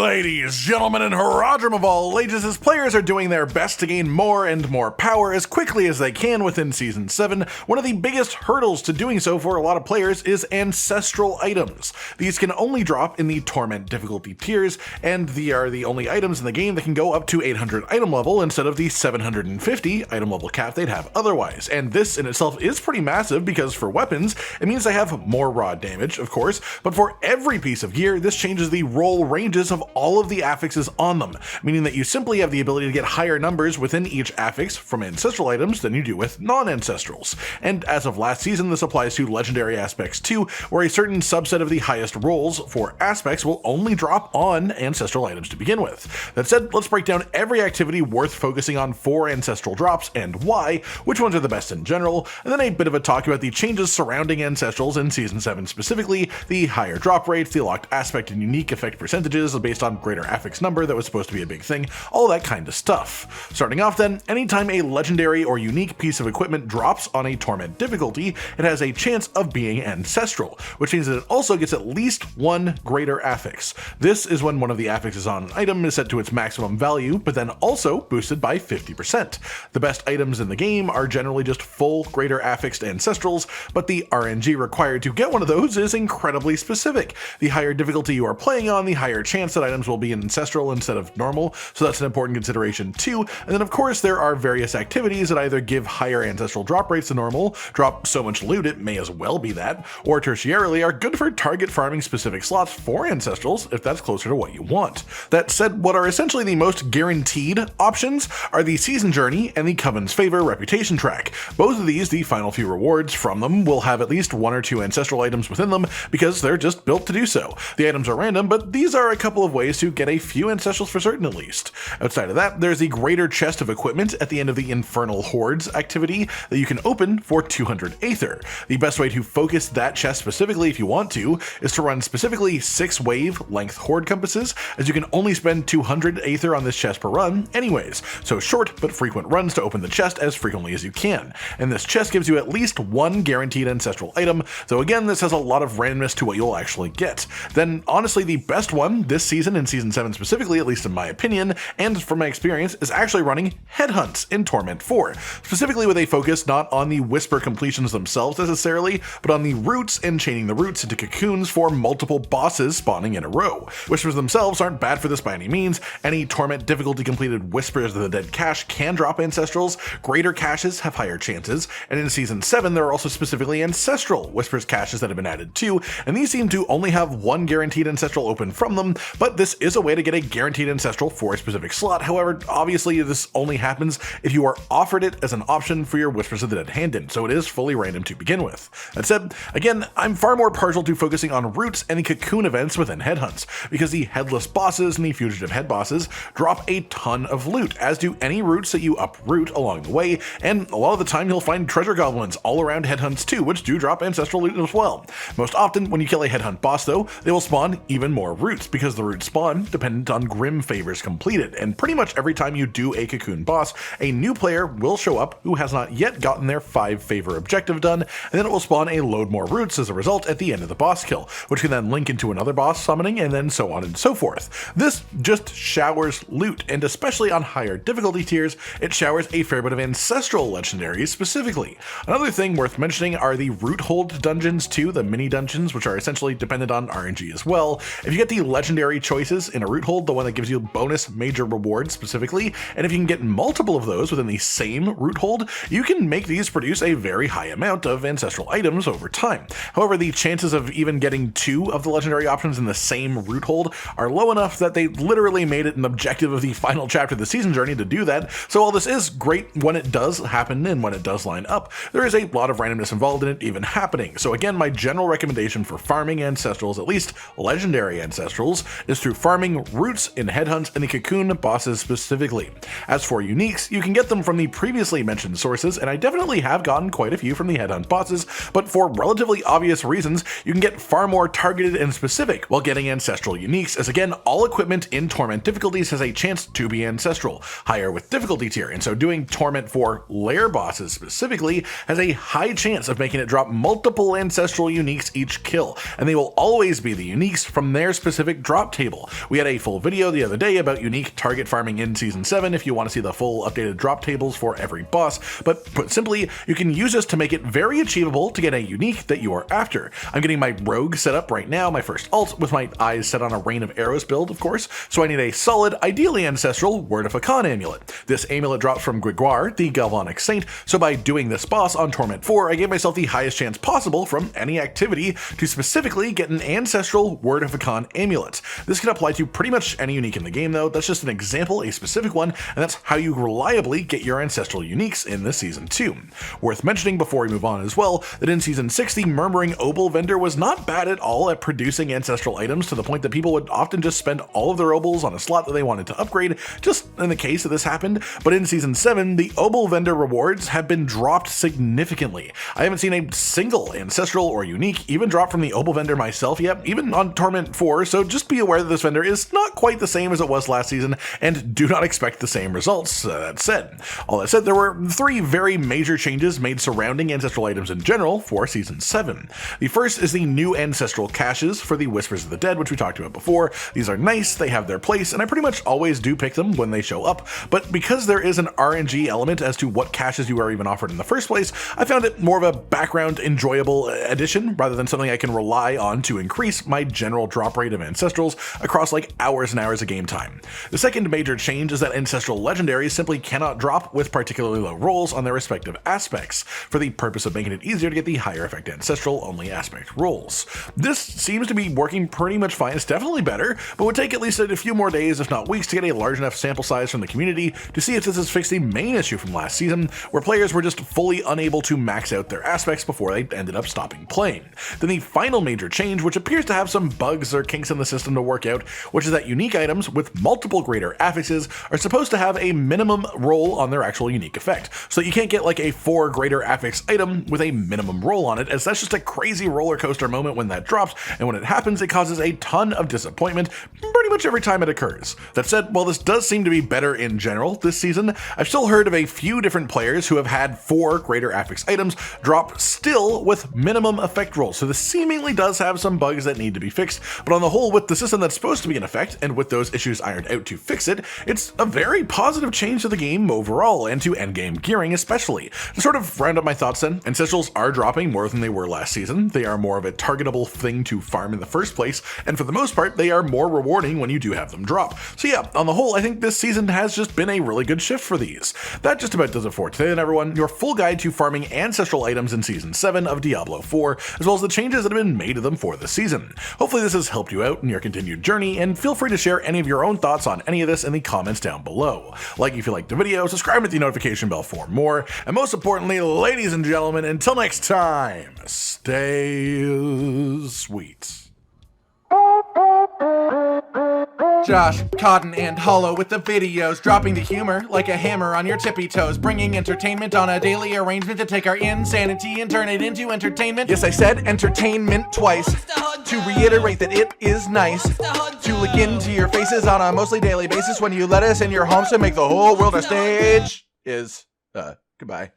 Ladies, gentlemen, and Haradrim of all ages, as players are doing their best to gain more and more power as quickly as they can within Season 7, one of the biggest hurdles to doing so for a lot of players is ancestral items. These can only drop in the Torment difficulty tiers, and they are the only items in the game that can go up to 800 item level instead of the 750 item level cap they'd have otherwise. And this in itself is pretty massive because for weapons, it means they have more raw damage, of course, but for every piece of gear, this changes the roll ranges of all of the affixes on them, meaning that you simply have the ability to get higher numbers within each affix from ancestral items than you do with non-ancestrals. And as of last season, this applies to legendary aspects too, where a certain subset of the highest rolls for aspects will only drop on ancestral items to begin with. That said, let's break down every activity worth focusing on for ancestral drops and why, which ones are the best in general, and then a bit of a talk about the changes surrounding ancestrals in Season 7 specifically, the higher drop rates, the locked aspect and unique effect percentages based on greater affix number that was supposed to be a big thing, all that kind of stuff. Starting off then, anytime a legendary or unique piece of equipment drops on a Torment difficulty, it has a chance of being ancestral, which means that it also gets at least one greater affix. This is when one of the affixes on an item is set to its maximum value, but then also boosted by 50%. The best items in the game are generally just full greater affixed ancestrals, but the RNG required to get one of those is incredibly specific. The higher difficulty you are playing on, the higher chance that items will be ancestral instead of normal, so that's an important consideration too. And then of course there are various activities that either give higher ancestral drop rates than normal, drop so much loot it may as well be that, or tertiarily are good for target farming specific slots for ancestrals if that's closer to what you want. That said, what are essentially the most guaranteed options are the Season Journey and the Coven's Favor Reputation Track. Both of these, the final few rewards from them, will have at least one or two ancestral items within them because they're just built to do so. The items are random, but these are a couple of ways to get a few ancestrals for certain at least. Outside of that, there's the greater chest of equipment at the end of the Infernal Hordes activity that you can open for 200 Aether. The best way to focus that chest specifically if you want to is to run specifically 6 wave length horde compasses, as you can only spend 200 Aether on this chest per run anyways, so short but frequent runs to open the chest as frequently as you can. And this chest gives you at least one guaranteed ancestral item, though again this has a lot of randomness to what you'll actually get. Then honestly the best one this season, in Season 7 specifically, at least in my opinion, and from my experience, is actually running Headhunts in Torment 4, specifically with a focus not on the whisper completions themselves necessarily, but on the roots and chaining the roots into cocoons for multiple bosses spawning in a row. Whispers themselves aren't bad for this by any means. Any Torment difficulty completed Whispers of the Dead cache can drop ancestrals, greater caches have higher chances, and in Season 7 there are also specifically ancestral Whispers caches that have been added too, and these seem to only have one guaranteed ancestral open from them, but this is a way to get a guaranteed ancestral for a specific slot. However, obviously this only happens if you are offered it as an option for your Whispers of the Dead hand in, so it is fully random to begin with. That said, again, I'm far more partial to focusing on roots and the cocoon events within Headhunts, because the headless bosses and the fugitive head bosses drop a ton of loot, as do any roots that you uproot along the way, and a lot of the time you'll find treasure goblins all around Headhunts too, which do drop ancestral loot as well. Most often, when you kill a Headhunt boss though, they will spawn even more roots, because the roots spawn dependent on Grim favors completed, and pretty much every time you do a cocoon boss, a new player will show up who has not yet gotten their 5 favor objective done, and then it will spawn a load more roots as a result at the end of the boss kill, which can then link into another boss summoning, and then so on and so forth. This just showers loot, and especially on higher difficulty tiers, it showers a fair bit of ancestral legendaries specifically. Another thing worth mentioning are the Roothold dungeons too, the mini dungeons, which are essentially dependent on RNG as well. If you get the legendary choices in a Roothold, the one that gives you bonus major rewards specifically, and if you can get multiple of those within the same Roothold, you can make these produce a very high amount of ancestral items over time. However, the chances of even getting 2 of the legendary options in the same Roothold are low enough that they literally made it an objective of the final chapter of the Season Journey to do that, so while this is great when it does happen and when it does line up, there is a lot of randomness involved in it even happening. So again, my general recommendation for farming ancestrals, at least legendary ancestrals, is through farming roots in Headhunts and the cocoon bosses specifically. As for uniques, you can get them from the previously mentioned sources, and I definitely have gotten quite a few from the Headhunt bosses, but for relatively obvious reasons, you can get far more targeted and specific while getting ancestral uniques, as again, all equipment in Torment difficulties has a chance to be ancestral, higher with difficulty tier, and so doing Torment for Lair bosses specifically has a high chance of making it drop multiple ancestral uniques each kill, and they will always be the uniques from their specific drop table, valuable. We had a full video the other day about unique target farming in Season 7 if you want to see the full updated drop tables for every boss, but put simply, you can use this to make it very achievable to get a unique that you are after. I'm getting my rogue set up right now, my first alt, with my eyes set on a Rain of Arrows build, of course, so I need a solid, ideally ancestral, Word of Hakan amulet. This amulet drops from Gregor, the Galvanic Saint, so by doing this boss on Torment 4, I gave myself the highest chance possible from any activity to specifically get an ancestral Word of Hakan amulet. This can apply to pretty much any unique in the game though, that's just an example, a specific one, and that's how you reliably get your Ancestral Uniques in this Season 2. Worth mentioning before we move on as well, that in Season 6 the murmuring Obol Vendor was not bad at all at producing ancestral items to the point that people would often just spend all of their Obols on a slot that they wanted to upgrade, just in the case that this happened, but in Season 7 the Obol Vendor rewards have been dropped significantly. I haven't seen a single ancestral or unique even drop from the Obol Vendor myself yet, even on Torment 4, so just be aware that this vendor is not quite the same as it was last season, and do not expect the same results. That said, all that said, there were 3 very major changes made surrounding ancestral items in general for Season 7. The first is the new ancestral caches for the Whispers of the Dead, which we talked about before. These are nice, they have their place, and I pretty much always do pick them when they show up, but because there is an RNG element as to what caches you are even offered in the first place, I found it more of a background enjoyable addition rather than something I can rely on to increase my general drop rate of ancestrals across like hours and hours of game time. The second major change is that ancestral legendaries simply cannot drop with particularly low rolls on their respective aspects, for the purpose of making it easier to get the higher effect ancestral only aspect rolls. This seems to be working pretty much fine. It's definitely better, but would take at least a few more days if not weeks to get a large enough sample size from the community to see if this has fixed the main issue from last season, where players were just fully unable to max out their aspects before they ended up stopping playing. Then the final major change, which appears to have some bugs or kinks in the system to work out, which is that unique items with multiple greater affixes are supposed to have a minimum roll on their actual unique effect. So you can't get like a 4 greater affix item with a minimum roll on it, as that's just a crazy roller coaster moment when that drops, and when it happens it causes a ton of disappointment pretty much every time it occurs. That said, while this does seem to be better in general this season, I've still heard of a few different players who have had 4 greater affix items drop still with minimum effect rolls, so this seemingly does have some bugs that need to be fixed, but on the whole, with the system that's supposed to be in effect, and with those issues ironed out to fix it, it's a very positive change to the game overall, and to endgame gearing especially. To sort of round up my thoughts then, Ancestrals are dropping more than they were last season, they are more of a targetable thing to farm in the first place, and for the most part, they are more rewarding when you do have them drop. So yeah, on the whole, I think this season has just been a really good shift for these. That just about does it for today then everyone, your full guide to farming ancestral items in Season 7 of Diablo 4, as well as the changes that have been made to them for this season. Hopefully this has helped you out in your continued journey, and feel free to share any of your own thoughts on any of this in the comments down below. Like if you liked the video, subscribe with the notification bell for more, and most importantly, ladies and gentlemen, until next time, stay sweet. Josh, Cotton, and Hollow with the videos, dropping the humor like a hammer on your tippy toes, bringing entertainment on a daily arrangement to take our insanity and turn it into entertainment. Yes, I said entertainment twice, to reiterate that it is nice to look into your faces on a mostly daily basis when you let us in your homes to make the whole world a stage. Goodbye.